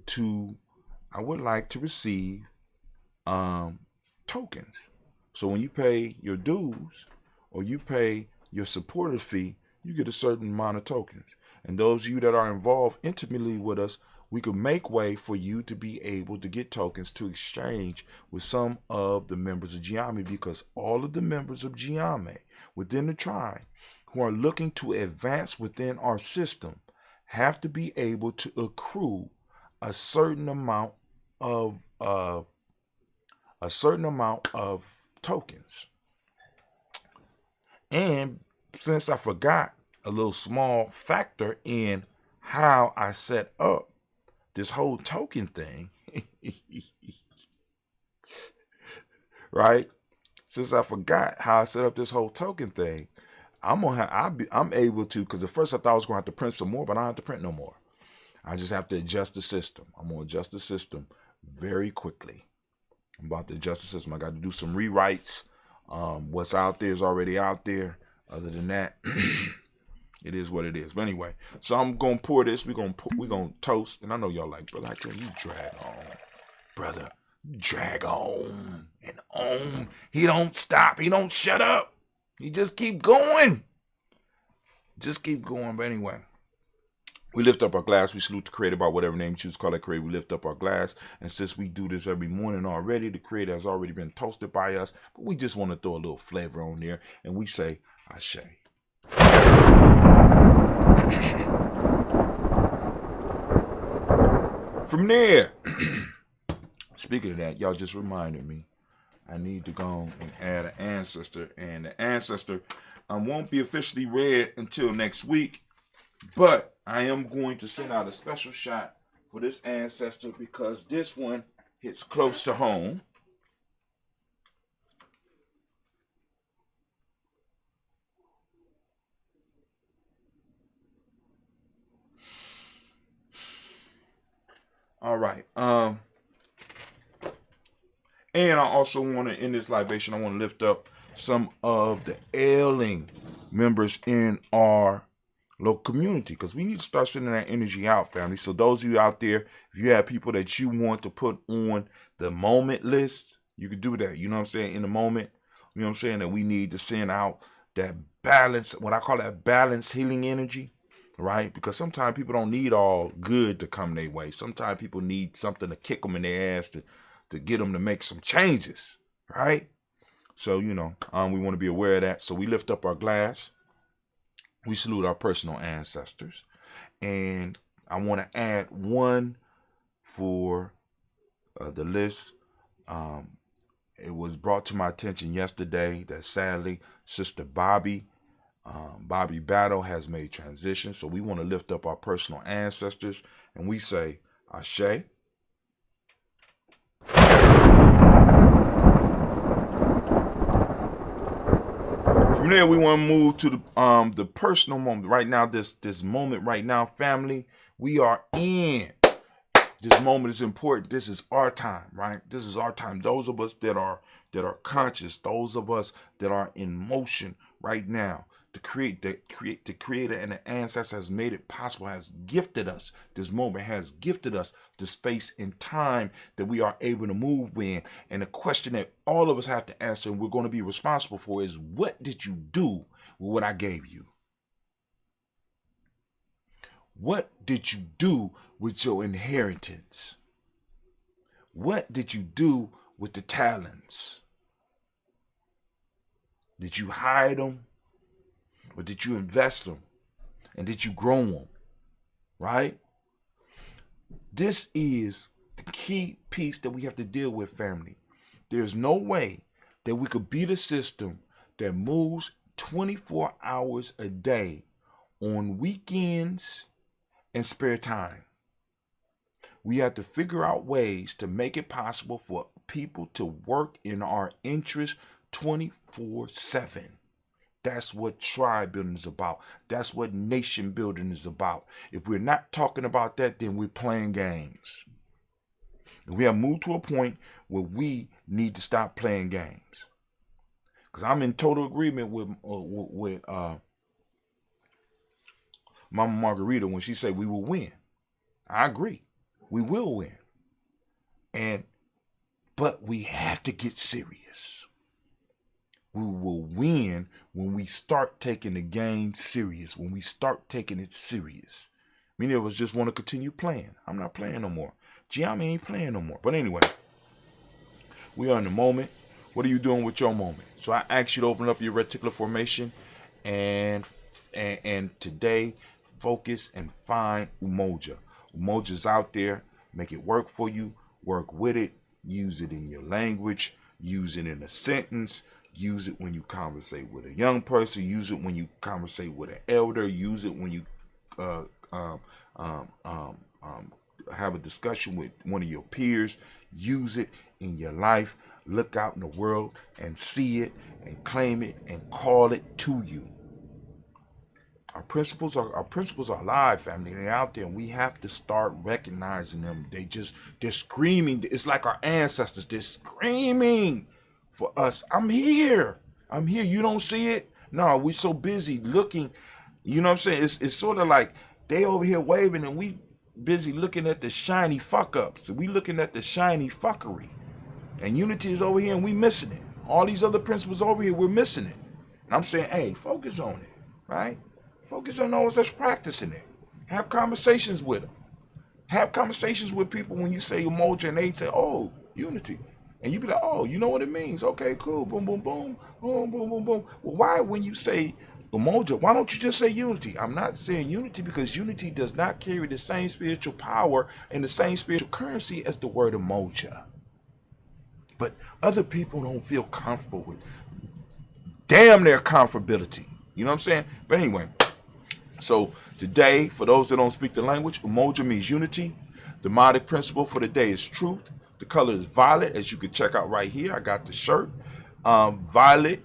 to receive tokens. So when you pay your dues or you pay your supporter fee, you get a certain amount of tokens. And those of you that are involved intimately with us, we could make way for you to be able to get tokens to exchange with some of the members of Giami, because all of the members of Giami within the tribe who are looking to advance within our system have to be able to accrue a certain amount of tokens. And since I forgot a little small factor in how I set up this whole token thing, right? Since I forgot how I set up this whole token thing, I'm able to, because at first I thought I was going to have to print some more, but I don't have to print no more. I just have to adjust the system. I'm going to adjust the system very quickly. I'm about to adjust the system. I got to do some rewrites. What's out there is already out there. Other than that, it is what it is. But anyway, so I'm going to pour this. We're going to toast. And I know y'all like, brother, I tell you, drag on. Brother, drag on and on. He don't stop. He don't shut up. He just keep going. Just keep going. But anyway, we lift up our glass. We salute the Creator by whatever name you choose to call that Creator. We lift up our glass. And since we do this every morning already, the Creator has already been toasted by us. But we just want to throw a little flavor on there. And we say, Ashe. From there, speaking of that, y'all just reminded me. I need to go and add an ancestor. And the ancestor won't be officially read until next week. But I am going to send out a special shot for this ancestor because this one hits close to home. All right. And I also want to, in this libation, I want to lift up some of the ailing members in our local community because we need to start sending that energy out, family. So those of you out there, if you have people that you want to put on the moment list, you can do that. You know what I'm saying? In the moment, you know what I'm saying? That we need to send out that balance, what I call that balance healing energy, right? Because sometimes people don't need all good to come their way. Sometimes people need something to kick them in their ass to get them to make some changes, right? So, you know, we want to be aware of that. So we lift up our glass. We salute our personal ancestors. And I want to add one for the list. It was brought to my attention yesterday that sadly, Sister Bobby Battle has made transition. So we want to lift up our personal ancestors. And we say, Ashe. From there, we want to move to the personal moment. Right now, this moment right now, family, we are in. This moment is important. This is our time, right? This is our time. Those of us that are conscious, those of us that are in motion right now, the creator and the ancestor has made it possible, has gifted us. This moment has gifted us the space and time that we are able to move in. And the question that all of us have to answer and we're going to be responsible for is, what did you do with what I gave you? What did you do with your inheritance? What did you do with the talents? Did you hide them? Or did you invest them? And did you grow them? Right? This is the key piece that we have to deal with, family. There's no way that we could beat a system that moves 24 hours a day on weekends and spare time. We have to figure out ways to make it possible for people to work in our interest 24/7. That's what tribe building is about. That's what nation building is about. If we're not talking about that, then we're playing games. And we have moved to a point where we need to stop playing games. Because I'm in total agreement with Mama Margarita when she said we will win. I agree. We will win. But we have to get serious. We will win when we start taking the game serious, when we start taking it serious. Many of us just want to continue playing. I'm not playing no more. Giammi ain't playing no more. But anyway, we are in the moment. What are you doing with your moment? So I ask you to open up your reticular formation and today focus and find Umoja. Umoja's out there. Make it work for you. Work with it. Use it in your language. Use it in a sentence. Use it when you conversate with a young person. Use it when you conversate with an elder. Use it when you have a discussion with one of your peers. Use it in your life. Look out in the world and see it and claim it and call it to you. Our principles are alive, family. They're out there, and we have to start recognizing them. They're screaming. It's like our ancestors. They're screaming for us. I'm here. You don't see it? No, we're so busy looking. You know what I'm saying? It's sort of like they over here waving, and we busy looking at the shiny fuck ups. We looking at the shiny fuckery. And unity is over here, and we missing it. All these other principles over here, we're missing it. And I'm saying, hey, focus on it, right? Focus on those that's practicing it. Have conversations with them. Have conversations with people when you say Umoja and they say, oh, unity. And you be like, oh, you know what it means. Okay, cool. Boom, boom, boom. Boom, boom, boom, boom. Well, why when you say Umoja, why don't you just say unity? I'm not saying unity because unity does not carry the same spiritual power and the same spiritual currency as the word Umoja. but other people don't feel comfortable with damn their comfortability. You know what I'm saying? But anyway, so today, for those that don't speak the language, Umoja means unity. The demonic principle for the day is truth. The color is violet, as you can check out right here. I got the shirt, violet.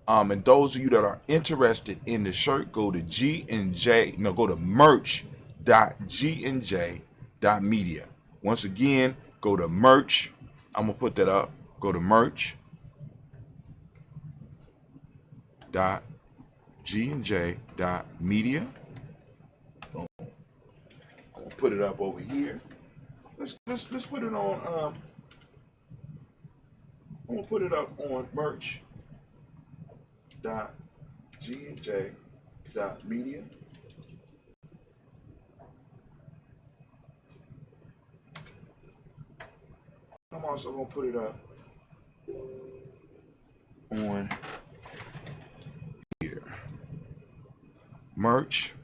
And those of you that are interested in the shirt, go to go to merch.gnj.media. Once again, go to merch. I'm gonna put that up. Go to merch.gnj.media. I'm gonna put it up over here. Let's put it on. I'm gonna put it up on merch.gnj.media. I'm also gonna put it up on here. Merch.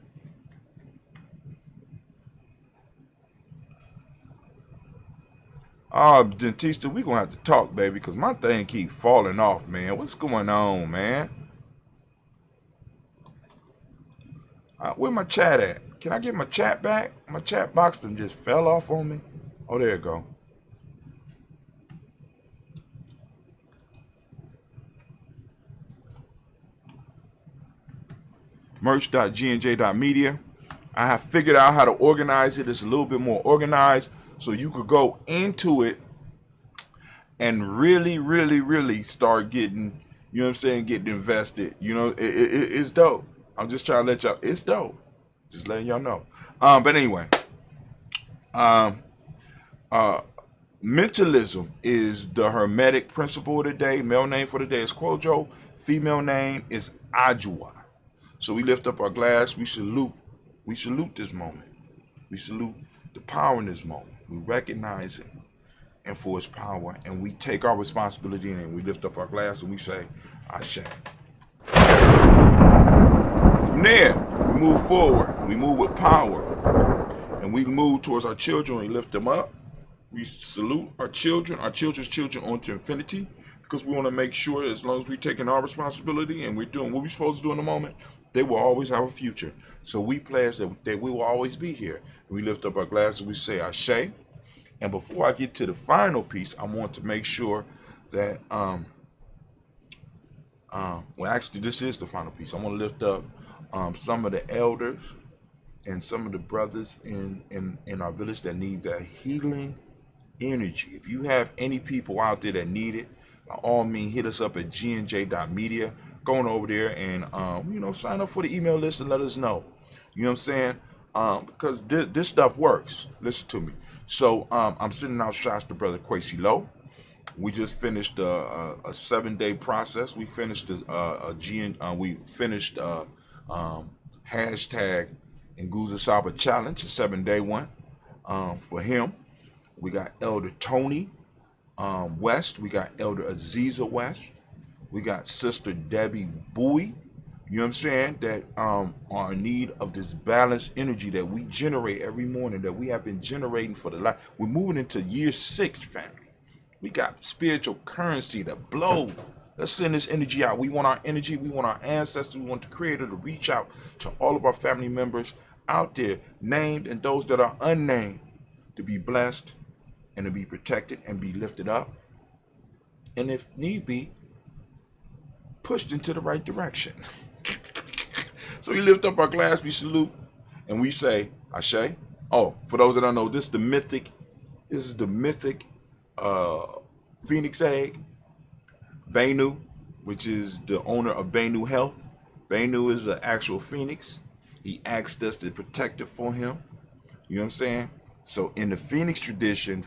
Dentista, we gonna have to talk, baby, because my thing keep falling off, man. What's going on, man? Where my chat at? Can I get my chat back? My chat box done just fell off on me. Oh, there it go. Merch.gnj.media. I have figured out how to organize it. It's a little bit more organized, so you could go into it and really start getting, you know what I'm saying, getting invested. You know, it's dope. I'm just trying to let y'all, it's dope. Just letting y'all know. But anyway, mentalism is the hermetic principle of the day. Male name for the day is Kwojo. Female name is Ajua. So we lift up our glass. We salute this moment. We salute the power in this moment. We recognize it and for its power, and we take our responsibility and we lift up our glass and we say, Ashe. From there, we move forward. We move with power, and we move towards our children. We lift them up. We salute our children's children onto infinity, because we want to make sure, as long as we're taking our responsibility and we're doing what we're supposed to do in the moment, they will always have a future. So we pledge that we will always be here. We lift up our glasses, we say Ashe. And before I get to the final piece, I want to make sure that, well, actually, this is the final piece. I want to lift up some of the elders and some of the brothers in our village that need that healing energy. If you have any people out there that need it, by all means, hit us up at gnj.media. Going over there and, sign up for the email list and let us know. You know what I'm saying? Because this stuff works. Listen to me. So I'm sending out shots to Brother Kwesi Low. We just finished a 7-day process. We finished hashtag Nguza Saba Challenge, a 7-day one for him. We got Elder Tony West. We got Elder Aziza West. We got Sister Debbie Bowie. You know what I'm saying? That are in need of this balanced energy that we generate every morning, that we have been generating for the life. We're moving into year 6, family. We got spiritual currency to blow. Let's send this energy out. We want our energy. We want our ancestors. We want the Creator to reach out to all of our family members out there, named and those that are unnamed, to be blessed and to be protected and be lifted up. And if need be, pushed into the right direction. So we lift up our glass, we salute, and we say, Ashe. Oh, for those that don't know, this is the mythic Phoenix egg. Benu, which is the owner of Benu Health. Benu is an actual phoenix. He asked us to protect it for him. You know what I'm saying? So in the Phoenix tradition,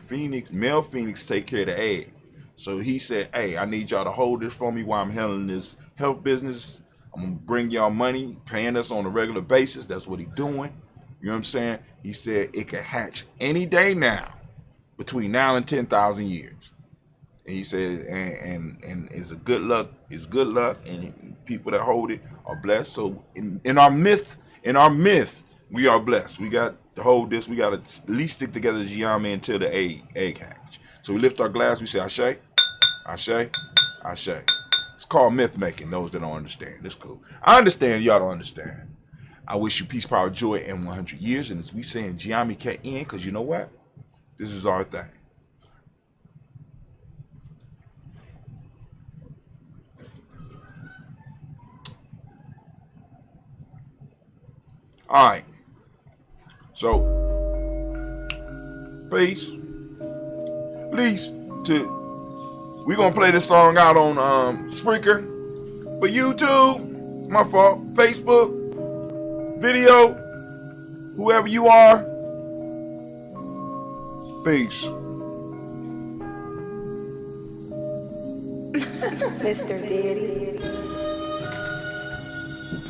male Phoenix take care of the egg. So he said, hey, I need y'all to hold this for me while I'm handling this health business. I'm going to bring y'all money, paying us on a regular basis. That's what he's doing. You know what I'm saying? He said it could hatch any day now, between now and 10,000 years. And he said, and it's a good luck. It's good luck, and people that hold it are blessed. So in our myth, we are blessed. We got to hold this. We got to at least stick together as Yami until the egg hatch. So we lift our glass. We say, Ashe. Ashe. It's called myth making, those that don't understand. It's cool. I understand, y'all don't understand. I wish you peace, power, joy, and 100 years. And as we say in Giami K-N, because you know what? This is our thing. All right. So, peace. We're going to play this song out on Spreaker. But YouTube, my fault, Facebook, video, whoever you are, peace. Mr. Diddy.